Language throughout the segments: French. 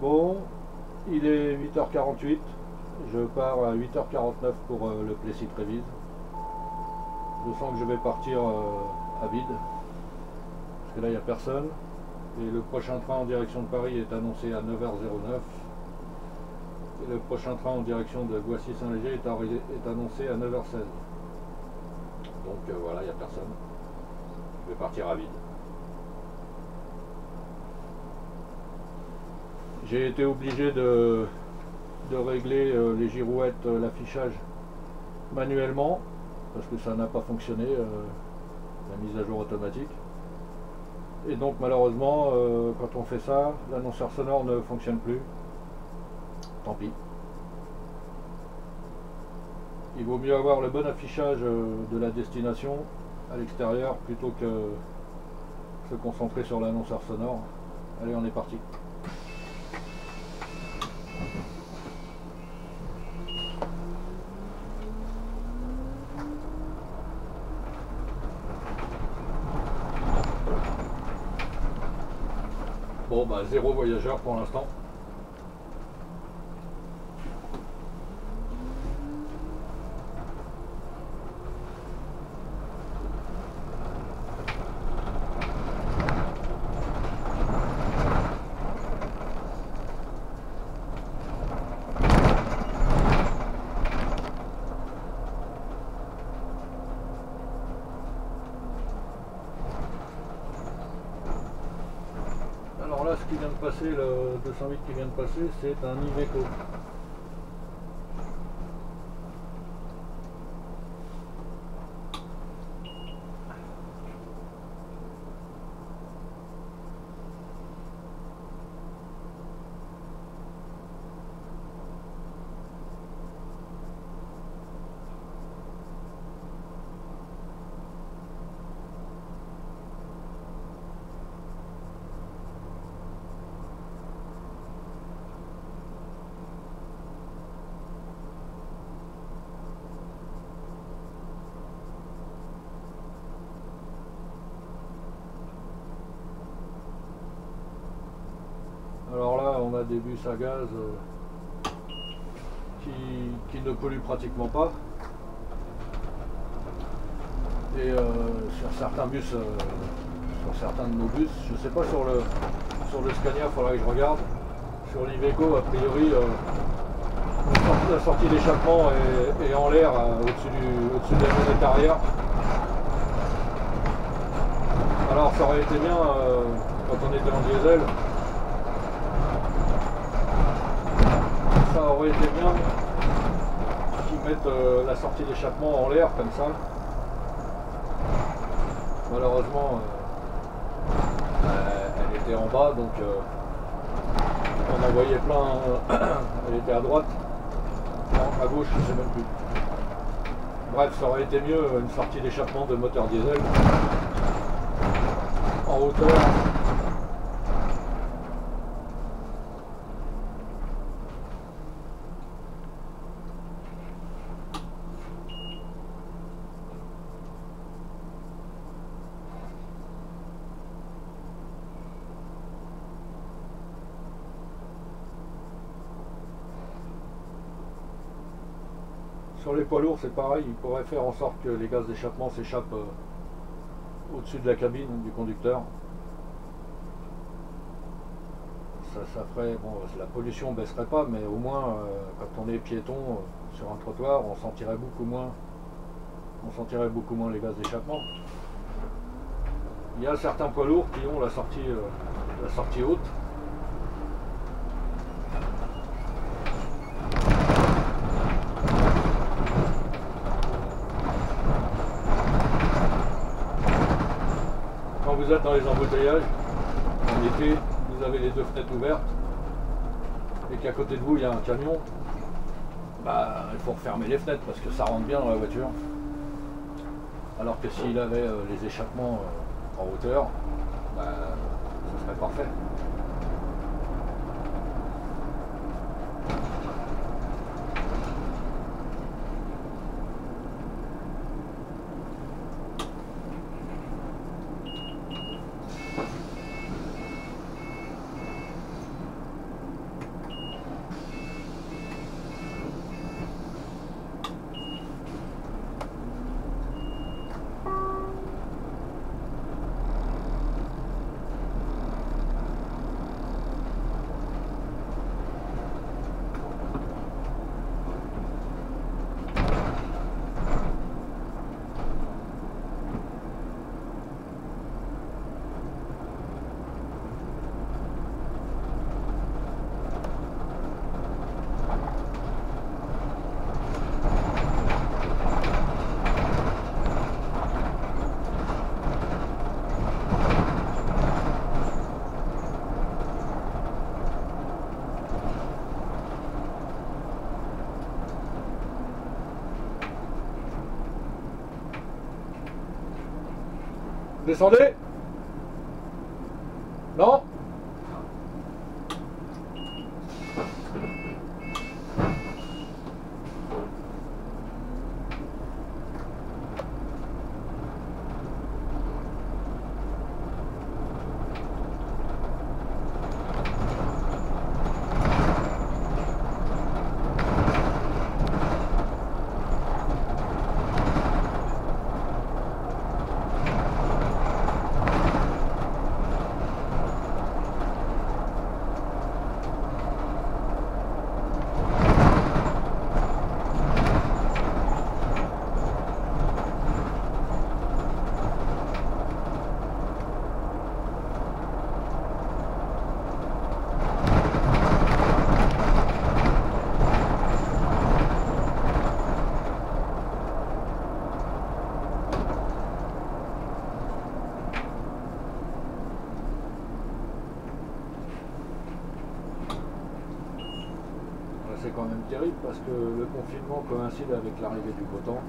Bon, il est 8h48. Je pars à 8h49 pour le Plessis-Trévise. Je sens que je vais partir à vide. Parce que là, il n'y a personne. Et le prochain train en direction de Paris est annoncé à 9h09. Et le prochain train en direction de Boissy-Saint-Léger est annoncé à 9h16. Donc voilà, il n'y a personne. Je vais partir à vide. J'ai été obligé de régler les girouettes, l'affichage manuellement, parce que ça n'a pas fonctionné, la mise à jour automatique. Et donc malheureusement, quand on fait ça, l'annonceur sonore ne fonctionne plus. Tant pis. Il vaut mieux avoir le bon affichage de la destination à l'extérieur plutôt que se concentrer sur l'annonceur sonore. Allez, on est parti. Bon bah 0 voyageur pour l'instant. Alors là, ce qui vient de passer, le 208 qui vient de passer, c'est un Iveco. Alors là, on a des bus à gaz qui ne polluent pratiquement pas. Et sur certains bus, sur certains de nos bus, je ne sais pas sur le Scania, il faudra que je regarde. Sur l'Iveco, a priori, la sortie d'échappement est en l'air au-dessus de la lunette arrière. Alors ça aurait été bien quand on était en diesel. Ça aurait été bien qu'ils mettent la sortie d'échappement en l'air comme ça. Malheureusement, elle était en bas, donc on en voyait plein. Elle était à droite, non, à gauche, je ne sais même plus. Bref, ça aurait été mieux une sortie d'échappement de moteur diesel en hauteur. Sur les poids lourds, c'est pareil, il pourrait faire en sorte que les gaz d'échappement s'échappent au-dessus de la cabine du conducteur. Ça ferait, bon, la pollution ne baisserait pas, mais au moins, quand on est piéton sur un trottoir, on sentirait beaucoup moins les gaz d'échappement. Il y a certains poids lourds qui ont la sortie haute. Quand vous êtes dans les embouteillages, en été, vous avez les deux fenêtres ouvertes et qu'à côté de vous il y a un camion, bah, il faut refermer les fenêtres parce que ça rentre bien dans la voiture. Alors que s'il avait les échappements en hauteur, bah, ce serait parfait. Descendez. Non. C'est quand même terrible parce que le confinement coïncide avec l'arrivée du beau temps.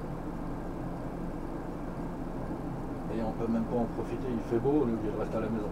Et on peut même pas en profiter, il fait beau, on est obligé de rester à la maison.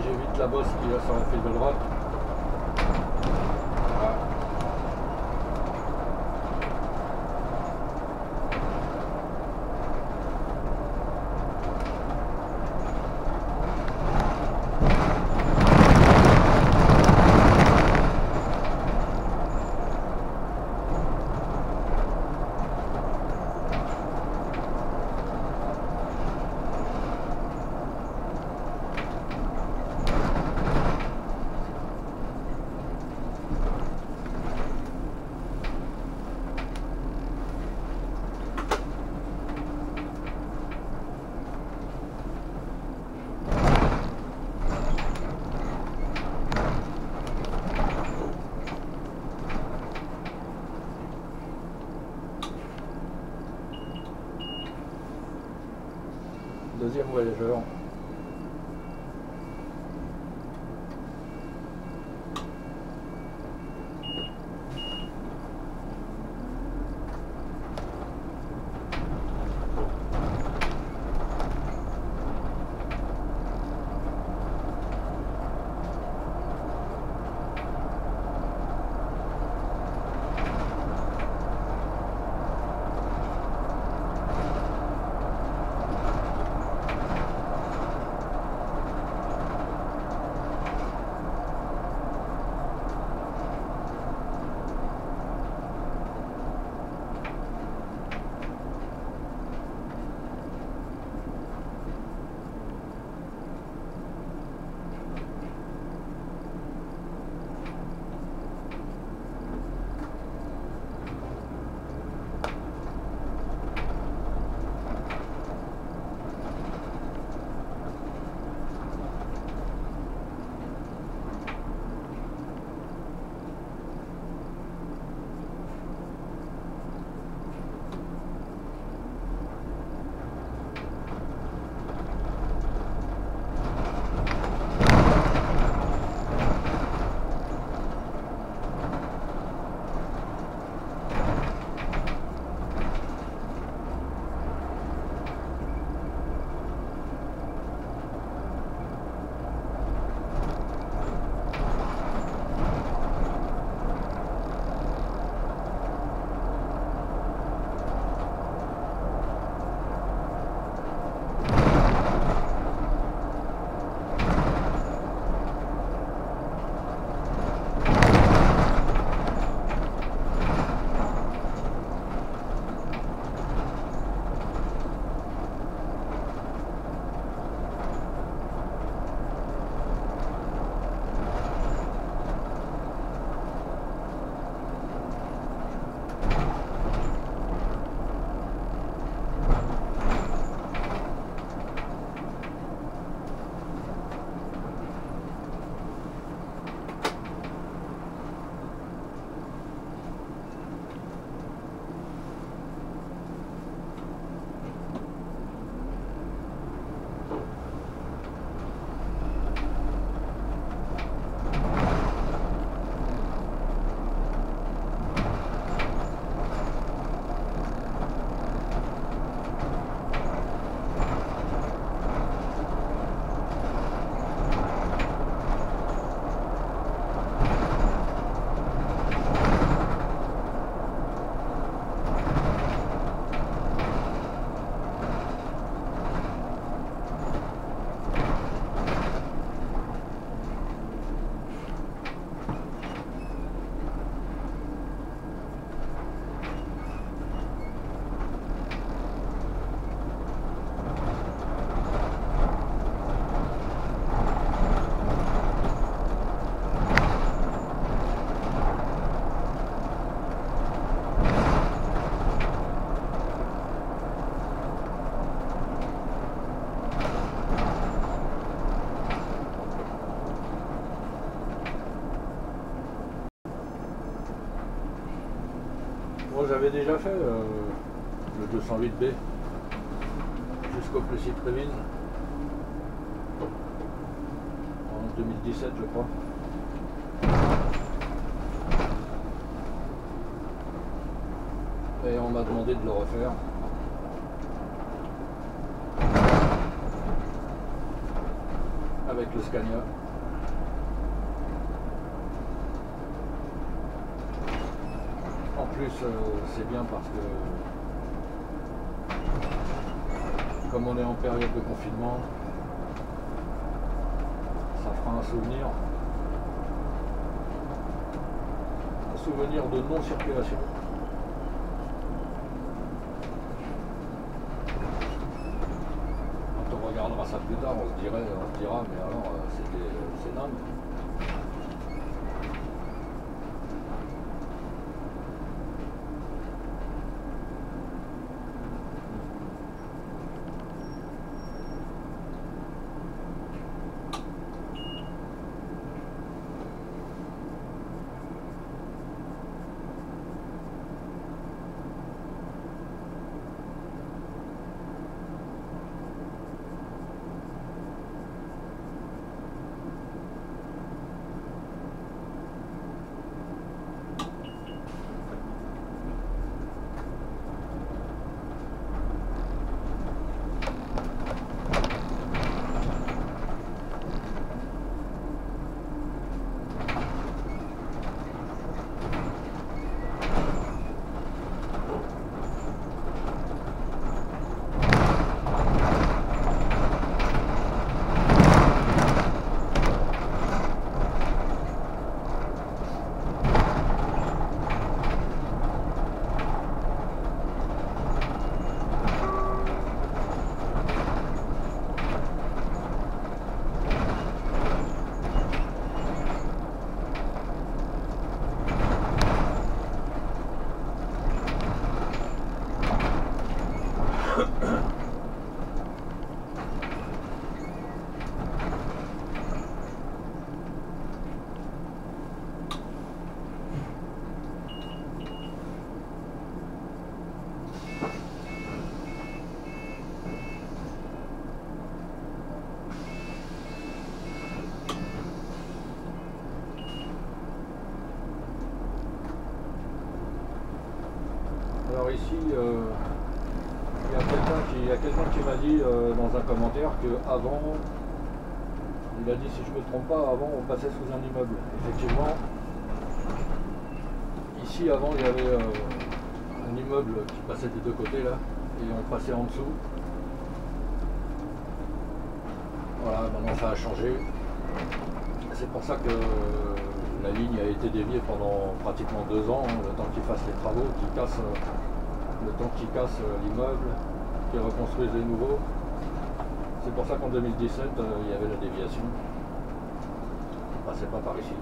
J'évite la bosse qui va sur la file de droite. Voilà. Deuxième voyageur. Moi j'avais déjà fait le 208B jusqu'au Plessis-Trévise en 2017 je crois. Et on m'a demandé de le refaire. Avec le Scania. En plus, c'est bien parce que comme on est en période de confinement, ça fera un souvenir de non-circulation. Quand on regardera ça plus tard, on se dira, mais alors c'est dingue. Alors ici, il y a quelqu'un qui m'a dit dans un commentaire que avant, il a dit si je ne me trompe pas, avant on passait sous un immeuble. Effectivement, ici avant il y avait un immeuble qui passait des deux côtés là, et on passait en dessous. Voilà, maintenant ça a changé. C'est pour ça que la ligne a été déviée pendant pratiquement 2 ans, hein, le temps qu'ils fassent les travaux, le temps qu'ils cassent l'immeuble, qu'ils reconstruisent les nouveaux. C'est pour ça qu'en 2017, il y avait la déviation. On ne passait pas par ici.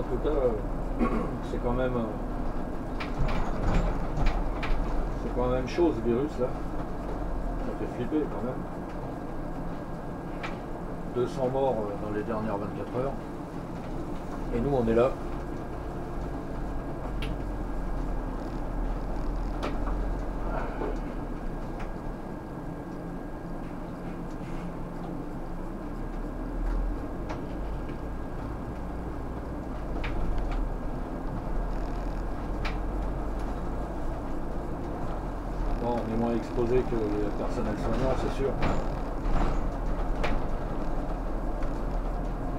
en tout cas, c'est quand même chaud ce virus là. Ça fait flipper quand même. 200 morts dans les dernières 24 heures. Et nous on est là. Bon, on est moins exposé que le personnel soignant, c'est sûr.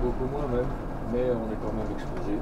Beaucoup moins même, mais on est quand même exposé.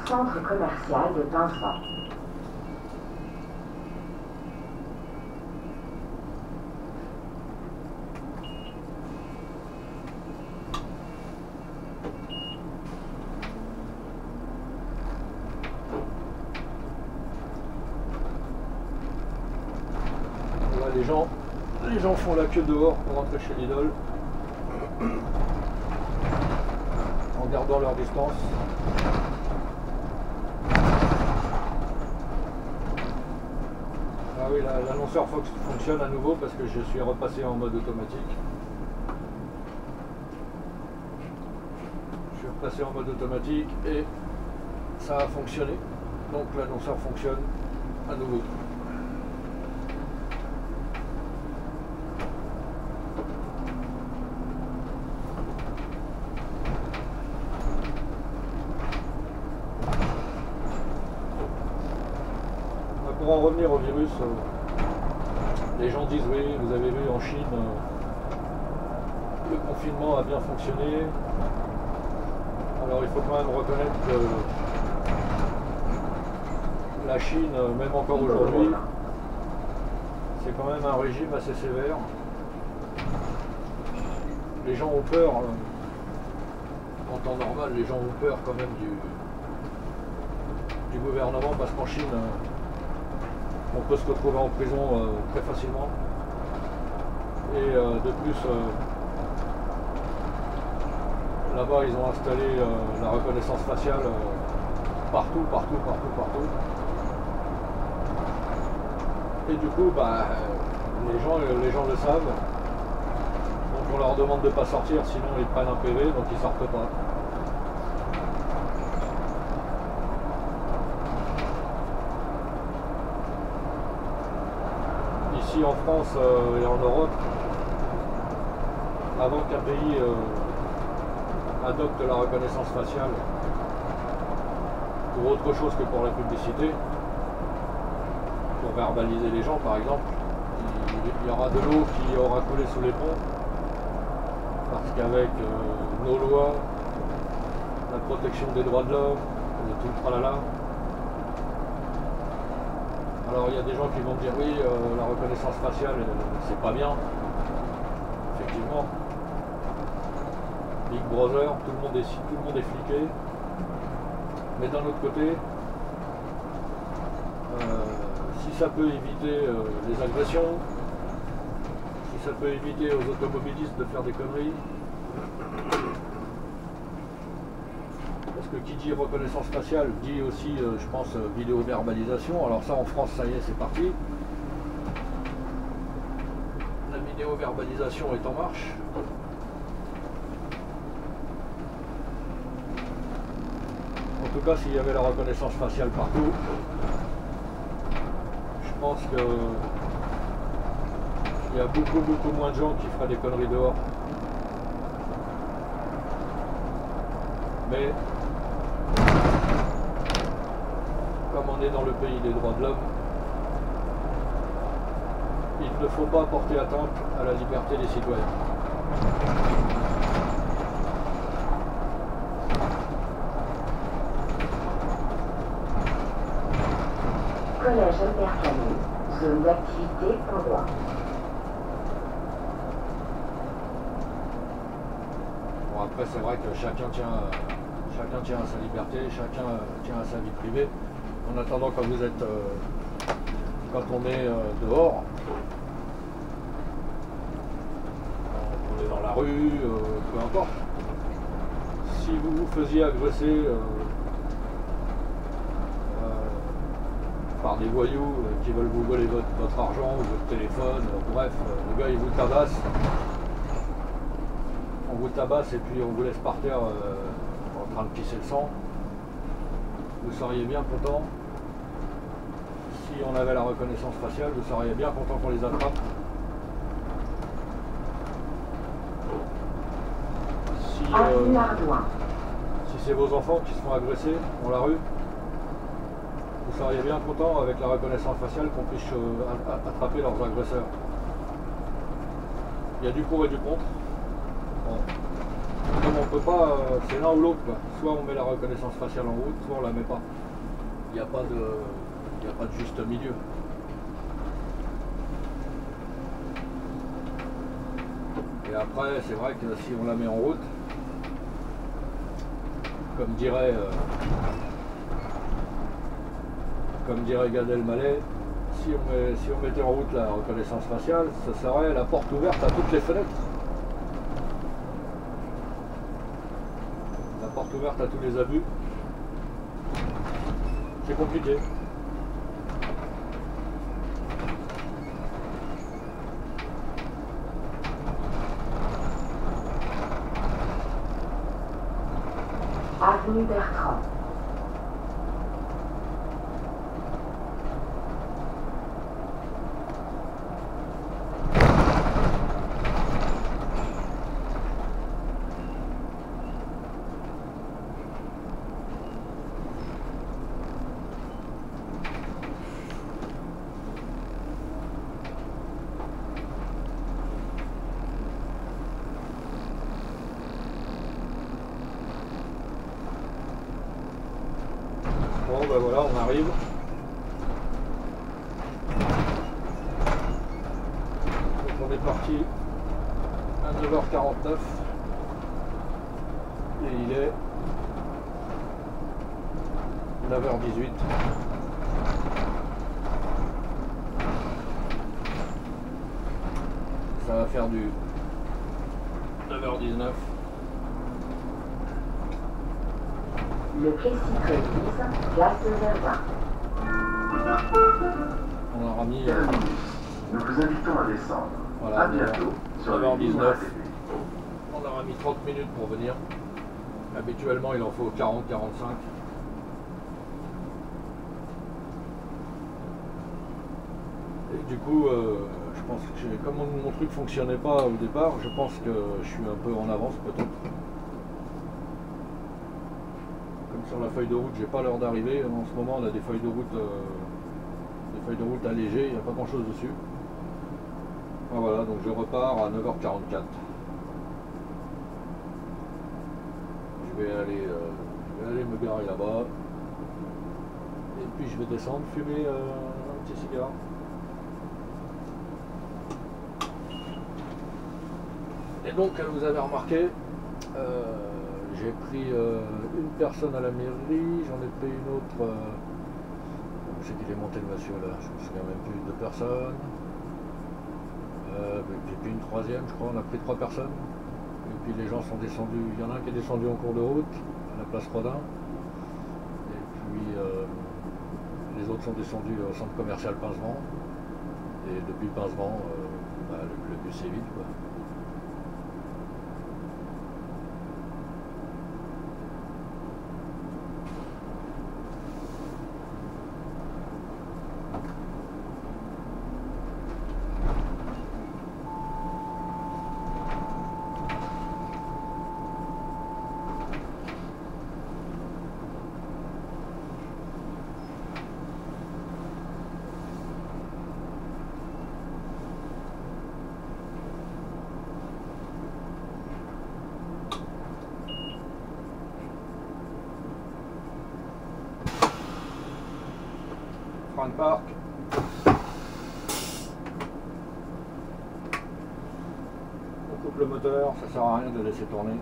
Centre commercial de Pincevent. Là, les gens font la queue dehors pour rentrer chez Lidl en gardant leur distance. Ah oui, l'annonceur fonctionne à nouveau parce que je suis repassé en mode automatique. Je suis repassé en mode automatique et ça a fonctionné. Donc l'annonceur fonctionne à nouveau. Pour en revenir au virus, les gens disent oui, vous avez vu en Chine, le confinement a bien fonctionné. Alors il faut quand même reconnaître que la Chine, même encore aujourd'hui, c'est quand même un régime assez sévère. Les gens ont peur, en temps normal, les gens ont peur quand même du gouvernement, parce qu'en Chine, on peut se retrouver en prison très facilement. Et de plus, là-bas, ils ont installé la reconnaissance faciale partout. Et du coup, bah, les gens le savent. Donc on leur demande de ne pas sortir, sinon ils prennent un PV, donc ils sortent pas. Ici en France et en Europe, avant qu'un pays adopte la reconnaissance faciale pour autre chose que pour la publicité, pour verbaliser les gens par exemple, il y aura de l'eau qui aura coulé sous les ponts, parce qu'avec nos lois, la protection des droits de l'homme, tout le tralala, alors il y a des gens qui vont me dire oui, la reconnaissance faciale c'est pas bien, effectivement. Big Brother, tout le monde est fliqué, mais d'un autre côté, si ça peut éviter les agressions, si ça peut éviter aux automobilistes de faire des conneries, parce que qui dit reconnaissance faciale dit aussi, je pense, vidéo-verbalisation. Alors ça en France, ça y est, c'est parti. La vidéo-verbalisation est en marche. En tout cas, s'il y avait la reconnaissance faciale partout, je pense que il y a beaucoup moins de gens qui feraient des conneries dehors. Mais comme on est dans le pays des droits de l'homme, il ne faut pas porter atteinte à la liberté des citoyens. Collège Albert Camus, zone d'activité en droit. Bon, après, c'est vrai que chacun tient à sa liberté, chacun tient à sa vie privée. En attendant, quand on est dehors, on est dans la rue, peu importe. Si vous vous faisiez agresser par des voyous qui veulent vous voler votre argent ou votre téléphone, bref, le gars il vous tabasse, on vous tabasse et puis on vous laisse par terre en train de pisser le sang, vous seriez bien content. Si on avait la reconnaissance faciale, vous seriez bien content qu'on les attrape. Si c'est vos enfants qui se font agresser dans la rue, vous seriez bien content avec la reconnaissance faciale qu'on puisse attraper leurs agresseurs. Il y a du pour et du contre. Bon. Comme on peut pas, c'est l'un ou l'autre. Soit on met la reconnaissance faciale en route, soit on la met pas. Il n'y a pas de juste milieu. Et après, c'est vrai que si on la met en route, comme dirait Gad Elmaleh, si on mettait en route la reconnaissance faciale, ce serait la porte ouverte à toutes les fenêtres. La porte ouverte à tous les abus. C'est compliqué. Avenue Bertrand. Bon ben voilà, on arrive. on est parti à 9h49 et il est 9h18. Ça va faire du 9h19. Le Plessis-Trévise, place de Verdun. On aura mis Nous vous invitons à descendre. voilà, À bientôt sur le 9h19. RATP. On aura mis 30 minutes pour venir. Habituellement il en faut 40-45. Et du coup, je pense que comme mon truc fonctionnait pas au départ, je pense que je suis un peu en avance peut-être. Comme sur la feuille de route, j'ai pas l'heure d'arrivée. En ce moment, on a des feuilles de route allégées, il n'y a pas grand chose dessus. Ah, voilà, donc je repars à 9h44. Je vais aller me garer là-bas. Et puis je vais descendre, fumer un petit cigare. Et donc, vous avez remarqué, j'ai pris une personne à la mairie, j'en ai pris une autre. C'est qu'il est monté le monsieur là, je me souviens même plus, 2 personnes. J'ai pris une troisième, je crois, on a pris 3 personnes. Et puis les gens sont descendus, il y en a un qui est descendu en cours de route, à la place Rodin. Et puis les autres sont descendus au centre commercial Pincevent. Et depuis Pincevent, le bus est vide, quoi. Frein de parc. On coupe le moteur, ça sert à rien de le laisser tourner.